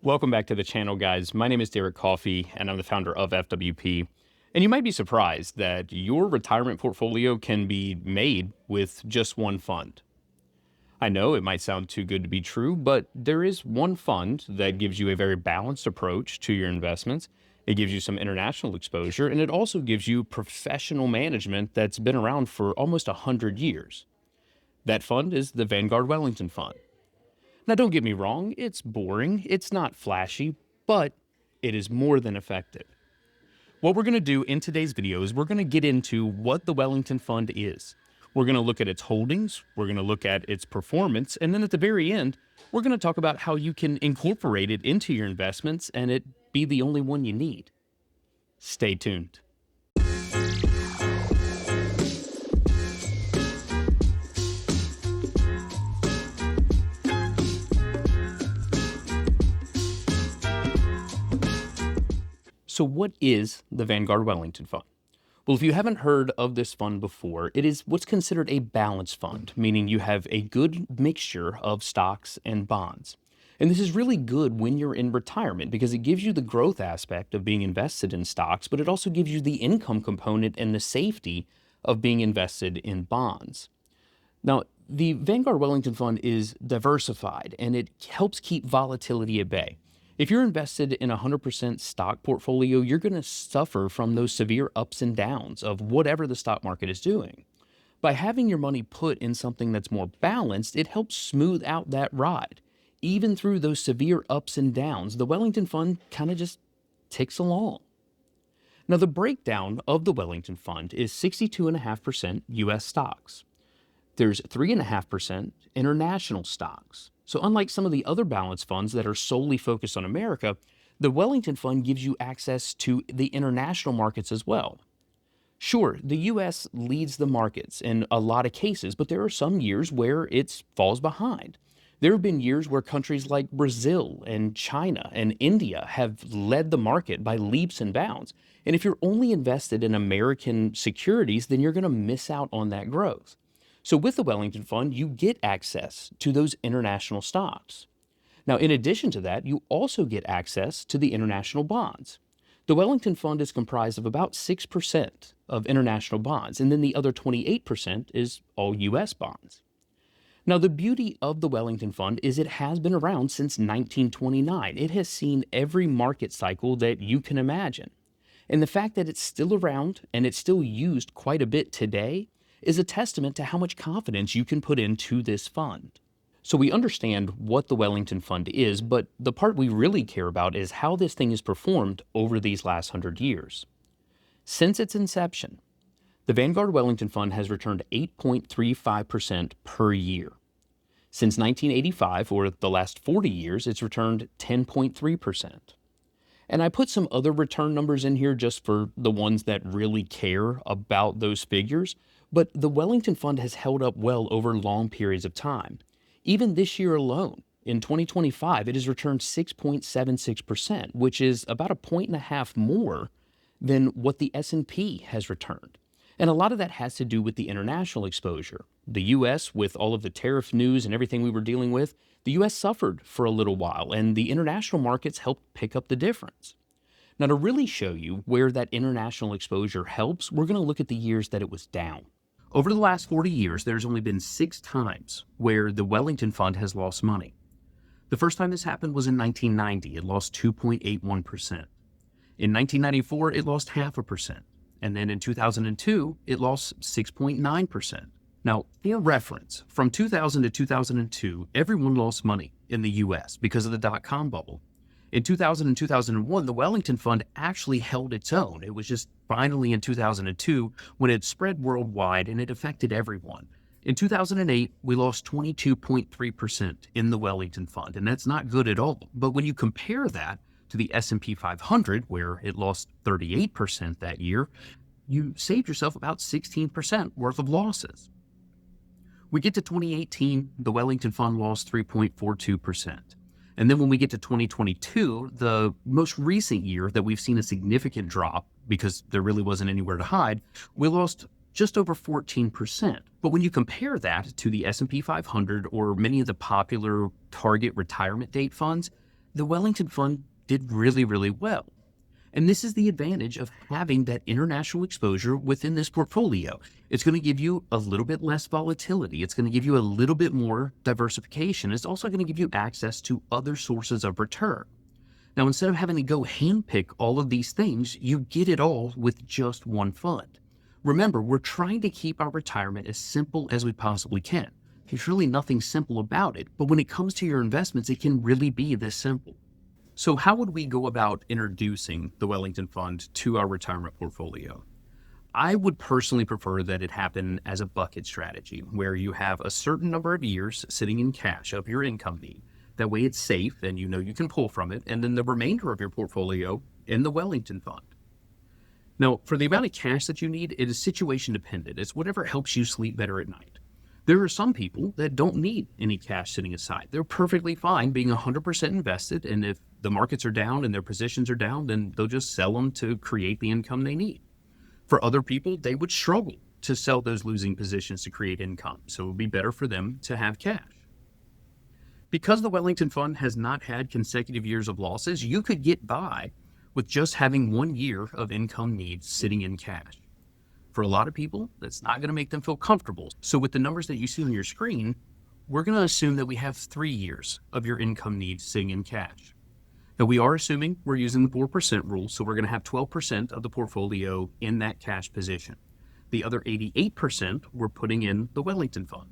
Welcome back to the channel, guys. My name is Derek Coffey, and I'm the founder of FWP. And you might be surprised that your retirement portfolio can be made with just one fund. I know it might sound too good to be true, but there is one fund that gives you a very balanced approach to your investments. It gives you some international exposure, and it also gives you professional management that's been around for almost 100 years. That fund is the Vanguard Wellington Fund. Now, don't get me wrong, it's boring, it's not flashy, but it is more than effective. What we're going to do in today's video is we're going to get into what the Wellington Fund is. We're going to look at its holdings, we're going to look at its performance, and then at the very end, we're going to talk about how you can incorporate it into your investments and it be the only one you need. Stay tuned. So what is the Vanguard Wellington Fund? Well, if you haven't heard of this fund before, it is what's considered a balanced fund, meaning you have a good mixture of stocks and bonds. And this is really good when you're in retirement because it gives you the growth aspect of being invested in stocks, but it also gives you the income component and the safety of being invested in bonds. Now, the Vanguard Wellington Fund is diversified and it helps keep volatility at bay. If you're invested in a 100% stock portfolio, you're going to suffer from those severe ups and downs of whatever the stock market is doing. By having your money put in something that's more balanced, it helps smooth out that ride. Even through those severe ups and downs, the Wellington Fund kind of just ticks along. Now, the breakdown of the Wellington Fund is 62.5% U.S. stocks. There's 3.5% international stocks. So unlike some of the other balanced funds that are solely focused on America, the Wellington Fund gives you access to the international markets as well. Sure, the U.S. leads the markets in a lot of cases, but there are some years where it falls behind. There have been years where countries like Brazil and China and India have led the market by leaps and bounds. And if you're only invested in American securities, then you're going to miss out on that growth. So with the Wellington Fund, you get access to those international stocks. Now, in addition to that, you also get access to the international bonds. The Wellington Fund is comprised of about 6% of international bonds, and then the other 28% is all U.S. bonds. Now, the beauty of the Wellington Fund is it has been around since 1929. It has seen every market cycle that you can imagine. And the fact that it's still around and it's still used quite a bit today is a testament to how much confidence you can put into this fund. So we understand what the Wellington Fund is, but the part we really care about is how this thing has performed over these last 100 years. Since its inception, the Vanguard Wellington Fund has returned 8.35% per year. Since 1985, or the last 40 years, it's returned 10.3%. And I put some other return numbers in here just for the ones that really care about those figures, but the Wellington Fund has held up well over long periods of time. Even this year alone, in 2025, it has returned 6.76%, which is about 1.5 points more than what the S&P has returned. And a lot of that has to do with the international exposure. The U.S., with all of the tariff news and everything we were dealing with, the U.S. suffered for a little while, and the international markets helped pick up the difference. Now, to really show you where that international exposure helps, we're going to look at the years that it was down. Over the last 40 years, there's only been 6 times where the Wellington Fund has lost money. The first time this happened was in 1990. It lost 2.81%. In 1994, it lost 0.5%. And then in 2002, it lost 6.9%. Now, for reference, from 2000 to 2002, everyone lost money in the U.S. because of the dot-com bubble. In 2000 and 2001, the Wellington Fund actually held its own. It was just finally in 2002 when it spread worldwide and it affected everyone. In 2008, we lost 22.3% in the Wellington Fund, and that's not good at all. But when you compare that to the S&P 500, where it lost 38% that year, you saved yourself about 16% worth of losses. We get to 2018, the Wellington Fund lost 3.42%. And then when we get to 2022, the most recent year that we've seen a significant drop because there really wasn't anywhere to hide, we lost just over 14%. But when you compare that to the S&P 500 or many of the popular target retirement date funds, the Wellington Fund did really, really well. And this is the advantage of having that international exposure within this portfolio. It's going to give you a little bit less volatility. It's going to give you a little bit more diversification. It's also going to give you access to other sources of return. Now, instead of having to go handpick all of these things, you get it all with just one fund. Remember, we're trying to keep our retirement as simple as we possibly can. There's really nothing simple about it, but when it comes to your investments, it can really be this simple. So how would we go about introducing the Wellington Fund to our retirement portfolio? I would personally prefer that it happen as a bucket strategy, where you have a certain number of years sitting in cash of your income need. That way it's safe and you know you can pull from it, and then the remainder of your portfolio in the Wellington Fund. Now, for the amount of cash that you need, it is situation dependent. It's whatever helps you sleep better at night. There are some people that don't need any cash sitting aside. They're perfectly fine being 100% invested, and if the markets are down and their positions are down, then they'll just sell them to create the income they need. For other people, they would struggle to sell those losing positions to create income, so it would be better for them to have cash. Because the Wellington Fund has not had consecutive years of losses, you could get by with just having 1 year of income needs sitting in cash. For a lot of people, that's not going to make them feel comfortable. So with the numbers that you see on your screen, we're going to assume that we have 3 years of your income needs sitting in cash. Now, we are assuming we're using the 4% rule, so we're going to have 12% of the portfolio in that cash position. The other 88% we're putting in the Wellington Fund.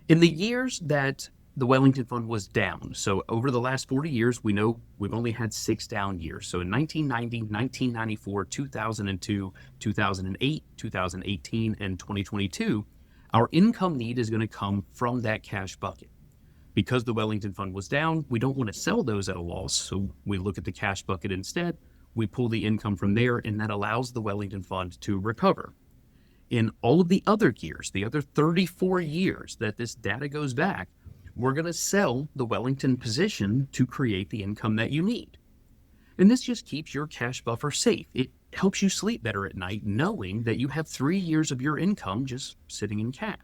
In the years that the Wellington Fund was down, so over the last 40 years, we know we've only had 6 down years. So in 1990, 1994, 2002, 2008, 2018, and 2022, our income need is going to come from that cash bucket. Because the Wellington Fund was down, we don't want to sell those at a loss, so we look at the cash bucket instead. We pull the income from there, and that allows the Wellington Fund to recover. In all of the other years, the other 34 years that this data goes back, we're going to sell the Wellington position to create the income that you need. And this just keeps your cash buffer safe. It helps you sleep better at night knowing that you have 3 years of your income just sitting in cash.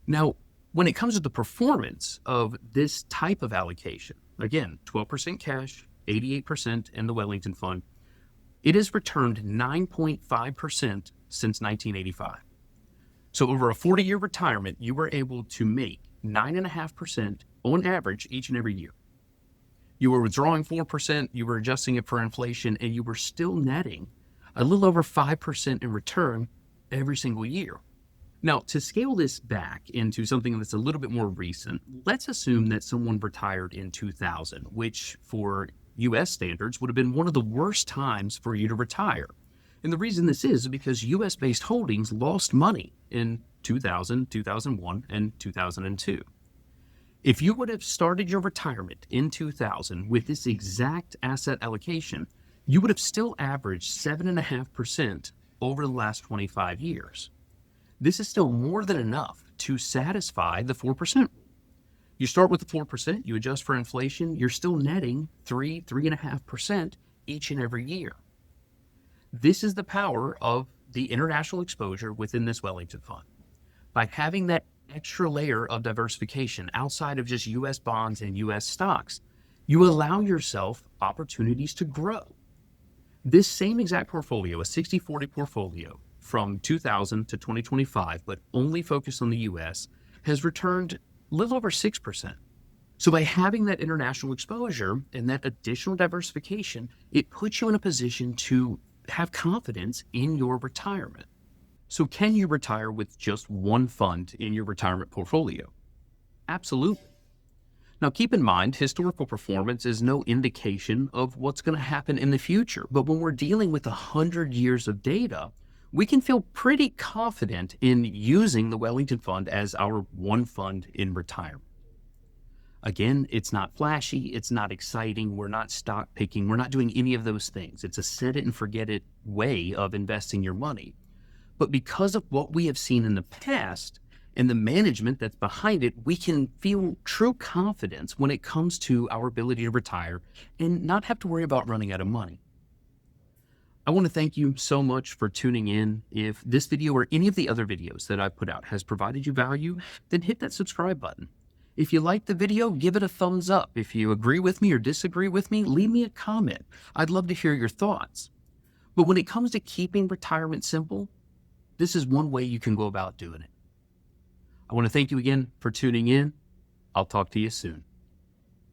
Now, when it comes to the performance of this type of allocation, again, 12% cash, 88% in the Wellington Fund, it has returned 9.5% since 1985. So over a 40-year retirement, you were able to make 9.5% on average each and every year. You were withdrawing 4%, you were adjusting it for inflation, and you were still netting a little over 5% in return every single year. Now, to scale this back into something that's a little bit more recent, let's assume that someone retired in 2000, which for U.S. standards would have been one of the worst times for you to retire. And the reason this is because U.S.-based holdings lost money in 2000, 2001, and 2002. If you would have started your retirement in 2000 with this exact asset allocation, you would have still averaged 7.5% over the last 25 years. This is still more than enough to satisfy the 4%. You start with the 4%, you adjust for inflation, you're still netting 3.5% each and every year. This is the power of the international exposure within this Wellington Fund. By having that extra layer of diversification outside of just U.S. bonds and U.S. stocks, you allow yourself opportunities to grow. This same exact portfolio, a 60-40 portfolio from 2000 to 2025, but only focused on the U.S., has returned a little over 6%. So by having that international exposure and that additional diversification, it puts you in a position to have confidence in your retirement. So can you retire with just one fund in your retirement portfolio? Absolutely. Now keep in mind, historical performance is no indication of what's going to happen in the future. But when we're dealing with 100 years of data, we can feel pretty confident in using the Wellington Fund as our one fund in retirement. Again, it's not flashy, it's not exciting, we're not stock picking, we're not doing any of those things. It's a set it and forget it way of investing your money. But because of what we have seen in the past and the management that's behind it, we can feel true confidence when it comes to our ability to retire and not have to worry about running out of money. I want to thank you so much for tuning in. If this video or any of the other videos that I've put out has provided you value, then hit that subscribe button. If you liked the video, give it a thumbs up. If you agree with me or disagree with me, leave me a comment. I'd love to hear your thoughts. But when it comes to keeping retirement simple, this is one way you can go about doing it. I want to thank you again for tuning in. I'll talk to you soon.